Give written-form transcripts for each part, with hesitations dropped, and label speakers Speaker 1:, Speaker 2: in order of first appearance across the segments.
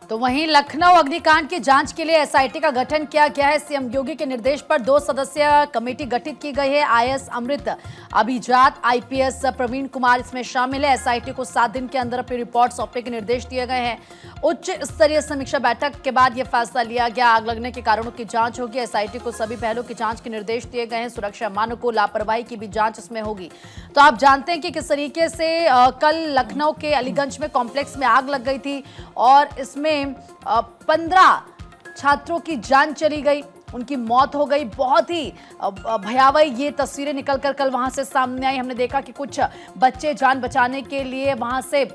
Speaker 1: तो वहीं लखनऊ अग्निकांड की जांच के लिए एसआईटी का गठन किया गया है। सीएम योगी के निर्देश पर 2 सदस्यीय कमेटी गठित की गई है। आईएएस अमृत अभिजात, आईपीएस प्रवीण कुमार इसमें शामिल है। एसआईटी को 7 दिन के अंदर अपनी रिपोर्ट सौंपने के निर्देश दिए गए हैं। उच्च स्तरीय समीक्षा बैठक के बाद यह फैसला लिया गया। आग लगने के कारणों की जांच होगी। एसआईटी को सभी पहलुओं की जांच के निर्देश दिए गए हैं। सुरक्षा मानकों, लापरवाही की भी जांच इसमें होगी। तो आप जानते हैं कि किस तरीके से कल लखनऊ के अलीगंज में कॉम्प्लेक्स में आग लग गई थी और इसमें 15 छात्रों की जान चली गई, उनकी मौत हो गई। बहुत ही भयावह ये तस्वीरें निकलकर कल वहां से सामने आई। हमने देखा कि कुछ बच्चे जान बचाने के लिए वहां से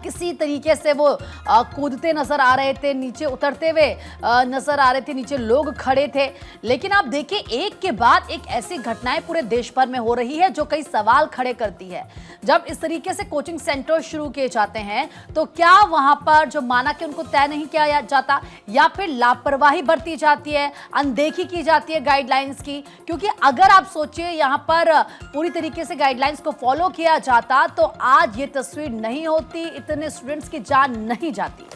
Speaker 1: किसी तरीके से वो कूदते नजर आ रहे थे, नीचे उतरते हुए नजर आ रहे थे, नीचे लोग खड़े थे। लेकिन आप देखिए, एक के बाद एक ऐसी घटनाएं पूरे देश भर में हो रही है जो कई सवाल खड़े करती है। जब इस तरीके से कोचिंग सेंटर शुरू किए जाते हैं तो क्या वहां पर जो मानक है उनको तय नहीं किया जाता या फिर लापरवाही बरती जाती है, अनदेखी की जाती है गाइडलाइंस की? क्योंकि अगर आप सोचिए यहां पर पूरी तरीके से गाइडलाइंस को फॉलो किया जाता तो आज ये तस्वीर नहीं होती, इतने स्टूडेंट्स की जान नहीं जाती।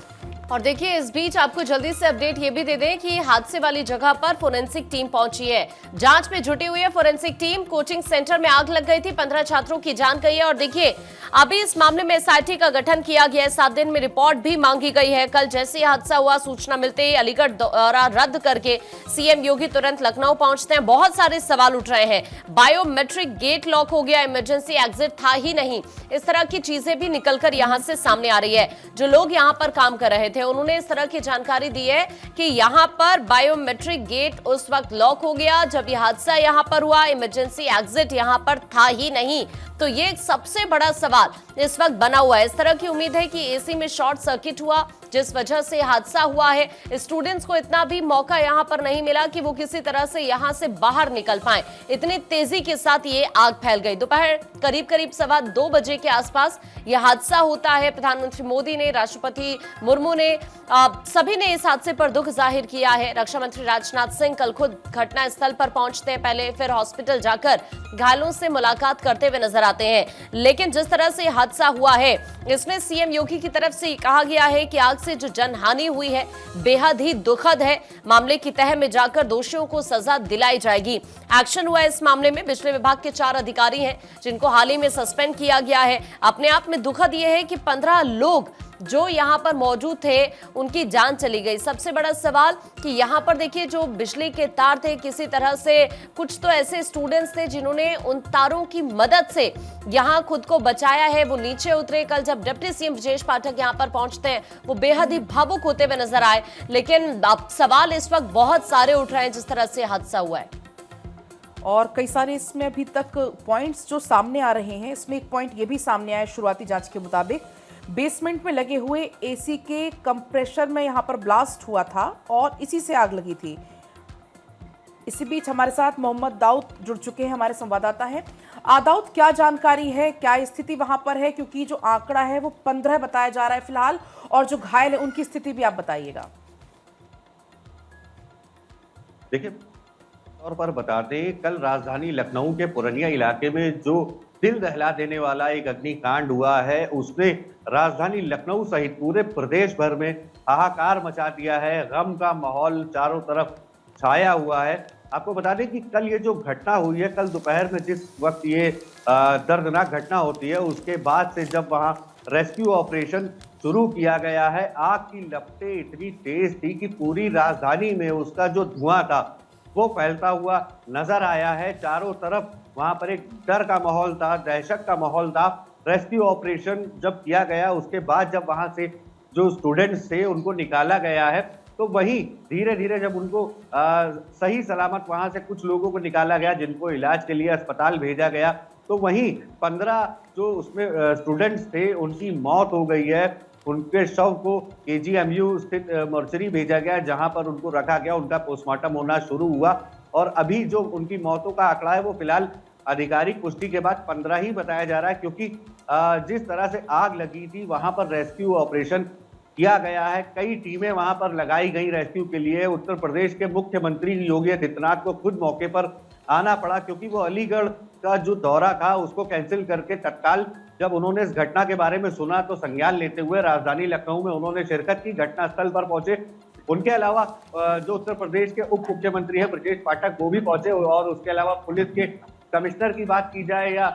Speaker 2: और देखिए, इस बीच आपको जल्दी से अपडेट ये भी दे दें कि हादसे वाली जगह पर फोरेंसिक टीम पहुंची है। जांच में जुटी हुई है फोरेंसिक टीम। कोचिंग सेंटर में आग लग गई थी, 15 छात्रों की जान गई है। और देखिए, अभी इस मामले में एसआईटी का गठन किया गया है। 7 दिन में रिपोर्ट भी मांगी गई है। कल जैसे ही हादसा हुआ, सूचना मिलते ही अलीगढ़ दौरा रद्द करके सीएम योगी तुरंत लखनऊ पहुंचते हैं। बहुत सारे सवाल उठ रहे हैं। बायोमेट्रिक गेट लॉक हो गया, इमरजेंसी एग्जिट था ही नहीं, इस तरह की चीजें भी निकलकर यहां से सामने आ रही है। जो लोग यहां पर काम कर रहे थे उन्होंने इस तरह की जानकारी दी है कि यहां पर बायोमेट्रिक गेट उस वक्त लॉक हो गया जब यह हादसा यहां पर हुआ, इमरजेंसी एग्जिट यहां पर था ही नहीं। तो ये एक सबसे बड़ा सवाल इस वक्त बना हुआ है। इस तरह की उम्मीद है कि एसी में शॉर्ट सर्किट हुआ जिस वजह से हादसा हुआ है। स्टूडेंट्स को इतना भी मौका यहां पर नहीं मिला कि वो किसी तरह से यहां से बाहर निकल पाए। इतनी तेजी के साथ ये आग फैल गई। दोपहर करीब 2:15 बजे के आसपास यह हादसा होता है। प्रधानमंत्री मोदी ने, राष्ट्रपति मुर्मू ने, सभी ने इस हादसे पर दुख जाहिर किया है। रक्षा मंत्री राजनाथ सिंह कल खुद घटना स्थल पर पहुंचते हैं पहले, फिर हॉस्पिटल जाकर घायलों से मुलाकात करते हुए नजर आते हैं। लेकिन जिस तरह से हादसा हुआ है, इसमें सीएम योगी की तरफ से कहा गया है कि आग से जो जनहानि हुई है बेहद ही दुखद है। मामले की तह में जाकर दोषियों को सजा दिलाई जाएगी। एक्शन हुआ है इस मामले में। बिजली विभाग के 4 अधिकारी हैं जिनको हाल ही में सस्पेंड किया गया है। अपने आप में दुखद यह है कि 15 लोग जो यहां पर मौजूद थे उनकी जान चली गई। सबसे बड़ा सवाल कि यहां पर देखिए, जो बिजली के तार थे, किसी तरह से कुछ तो ऐसे स्टूडेंट्स थे जिन्होंने उन तारों की मदद से यहां खुद को बचाया है। वो नीचे उतरे। कल जब डिप्टी सीएम ब्रजेश पाठक यहां पर पहुंचते हैं वो बेहद ही भावुक होते हुए नजर आए। लेकिन अब सवाल इस वक्त बहुत सारे उठ रहे हैं जिस तरह से हादसा हुआ है।
Speaker 3: और कई सारे इसमें अभी तक पॉइंट्स जो सामने आ रहे हैं। इसमें एक पॉइंट ये भी सामने आया शुरुआती जांच के मुताबिक, बेसमेंट में लगे हुए एसी के कंप्रेसर में यहां पर ब्लास्ट हुआ था और इसी से आग लगी थी। इसी बीच हमारे साथ मोहम्मद दाऊद जुड़ चुके हैं, हमारे संवाददाता हैं। दाऊद, क्या जानकारी है, क्या स्थिति वहां पर है? क्योंकि जो आंकड़ा है वो 15 बताया जा रहा है फिलहाल, और जो घायल है उनकी स्थिति भी आप बताइएगा।
Speaker 4: देखिए, तौर पर बता दें, कल राजधानी लखनऊ के पुरनिया इलाके में जो दिल दहला देने वाला एक अग्निकांड हुआ है, उसने राजधानी लखनऊ सहित पूरे प्रदेश भर में हाहाकार मचा दिया है। गम का माहौल चारों तरफ छाया हुआ है। आपको बता दें कि कल ये जो घटना हुई है, कल दोपहर में जिस वक्त ये दर्दनाक घटना होती है, उसके बाद से जब वहाँ रेस्क्यू ऑपरेशन शुरू किया गया है, आग की लपटें इतनी तेज थी कि पूरी राजधानी में उसका जो धुआं था वो फैलता हुआ नजर आया है। चारों तरफ वहां पर एक डर का माहौल था, दहशत का माहौल था। रेस्क्यू ऑपरेशन जब किया गया, उसके बाद जब वहां से जो स्टूडेंट्स थे उनको निकाला गया है, तो वहीं धीरे धीरे जब उनको सही सलामत वहां से कुछ लोगों को निकाला गया जिनको इलाज के लिए अस्पताल भेजा गया, तो वहीं 15 जो उसमें स्टूडेंट्स थे उनकी मौत हो गई है। उनके शव को केजीएमयू स्थित मोर्चरी भेजा गया, जहां पर उनको रखा गया, उनका पोस्टमार्टम होना शुरू हुआ। और अभी जो उनकी मौतों का आंकड़ा है वो फिलहाल आधिकारिक पुष्टि के बाद 15 ही बताया जा रहा है, क्योंकि जिस तरह से आग लगी थी वहां पर रेस्क्यू ऑपरेशन किया गया है। कई टीमें वहां पर लगाई गई रेस्क्यू के लिए। उत्तर प्रदेश के मुख्यमंत्री योगी आदित्यनाथ को खुद मौके पर आना पड़ा, क्योंकि वो अलीगढ़ का जो दौरा था उसको कैंसिल करके तत्काल जब उन्होंने इस घटना के बारे में सुना तो संज्ञान लेते हुए राजधानी लखनऊ में उन्होंने शिरकत की, घटनास्थल पर पहुंचे। उनके अलावा जो उत्तर प्रदेश के उप मुख्यमंत्री हैं ब्रजेश पाठक, वो भी पहुंचे। और उसके अलावा पुलिस के कमिश्नर की बात की जाए या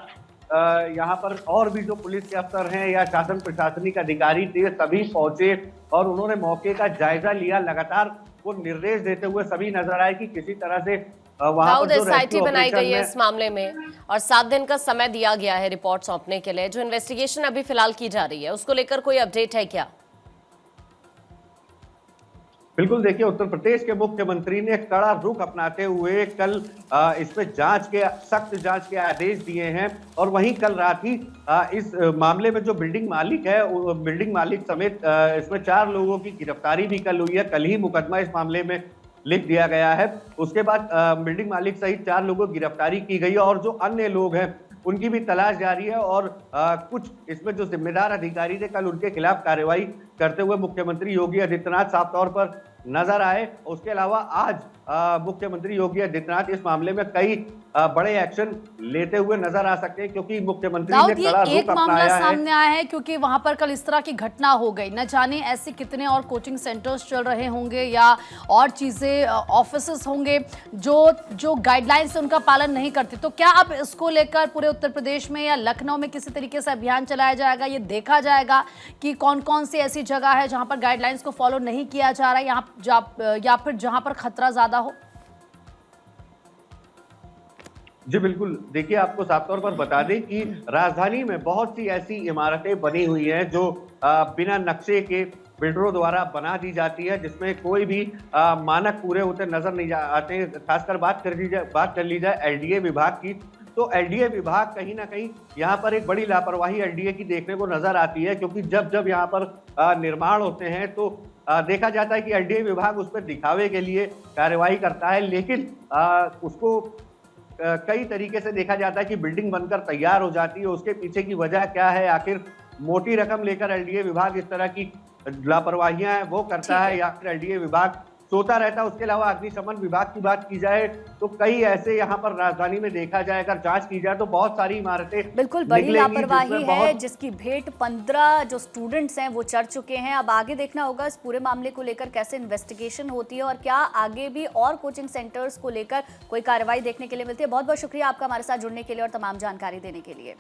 Speaker 4: यहाँ पर और भी जो पुलिस के अफसर हैं या शासन प्रशासनिक अधिकारी थे, सभी पहुंचे और उन्होंने मौके का जायजा लिया। लगातार वो निर्देश देते हुए सभी नजर आए कि किसी तरह से वहां पर जो
Speaker 2: एसआईटी बनाई गई है
Speaker 4: है
Speaker 2: इस मामले में और 7 दिन का समय दिया गया है रिपोर्ट सौंपने के लिए। जो इन्वेस्टिगेशन अभी फिलहाल की जा रही है उसको लेकर कोई अपडेट है क्या?
Speaker 4: बिल्कुल, देखिए उत्तर प्रदेश के मुख्यमंत्री ने कड़ा रुख अपनाते हुए कल इसमें सख्त जांच के आदेश दिए हैं। और वहीं कल रात ही इस मामले में जो बिल्डिंग मालिक है, बिल्डिंग मालिक समेत इसमें 4 लोगों की गिरफ्तारी भी कल हुई है। कल ही मुकदमा इस मामले में लिख दिया गया है। उसके बाद बिल्डिंग मालिक सहित 4 लोगों की गिरफ्तारी की गई और जो अन्य लोग हैं उनकी भी तलाश जारी है। और कुछ इसमें जो जिम्मेदार अधिकारी थे कल उनके खिलाफ कार्रवाई करते हुए मुख्यमंत्री योगी आदित्यनाथ साफ तौर पर नजर आए। उसके अलावा आज मुख्यमंत्री योगी आदित्यनाथ इस मामले में कई बड़े एक्शन लेते हुए नजर आ सकते हैं, क्योंकि मुख्यमंत्री ने कड़ा रुख
Speaker 1: एक मामला
Speaker 4: अपनाया है।
Speaker 1: सामने आया है क्योंकि वहां पर कल इस तरह की घटना हो गई, न जाने ऐसे कितने और कोचिंग सेंटर्स चल रहे होंगे या और चीजें ऑफिसेस होंगे जो गाइडलाइंस है उनका पालन नहीं करते। तो क्या अब इसको लेकर पूरे उत्तर प्रदेश में या लखनऊ में किसी तरीके से अभियान चलाया जाएगा? ये देखा जाएगा कि कौन कौन सी ऐसी जगह है जहां पर गाइडलाइंस को फॉलो नहीं किया जा रहा है या फिर जहां पर खतरा ज्यादा हो?
Speaker 4: जी बिल्कुल, देखिए आपको साफ तौर पर बता दें कि राजधानी में बहुत सी ऐसी इमारतें बनी हुई हैं जो बिना नक्शे के बिल्डरों द्वारा बना दी जाती है, जिसमें कोई भी मानक पूरे होते नजर नहीं आते। खासकर बात कर ली जाए एलडीए विभाग की, तो एलडीए विभाग कहीं ना कहीं यहाँ पर एक बड़ी लापरवाही एलडीए की देखने को नजर आती है। क्योंकि जब यहाँ पर निर्माण होते हैं तो देखा जाता है कि एलडीए विभाग उस पर दिखावे के लिए कार्रवाई करता है, लेकिन उसको कई तरीके से देखा जाता है कि बिल्डिंग बनकर तैयार हो जाती है। उसके पीछे की वजह क्या है? आखिर मोटी रकम लेकर एलडीए विभाग इस तरह की लापरवाहियां वो करता है या फिर एलडीए विभाग सोता रहता है? उसके अलावा अग्निशमन विभाग की बात की जाए तो कई ऐसे यहाँ पर राजधानी में देखा जाए, अगर जांच की जाए तो बहुत सारी इमारतें
Speaker 5: बिल्कुल बड़ी लापरवाही है, जिसकी भेंट 15 जो स्टूडेंट्स हैं वो चढ़ चुके हैं। अब आगे देखना होगा इस पूरे मामले को लेकर कैसे इन्वेस्टिगेशन होती है और क्या आगे भी और कोचिंग सेंटर्स को लेकर कोई कार्रवाई देखने के लिए मिलती है। बहुत बहुत शुक्रिया आपका हमारे साथ जुड़ने के लिए और तमाम जानकारी देने के लिए।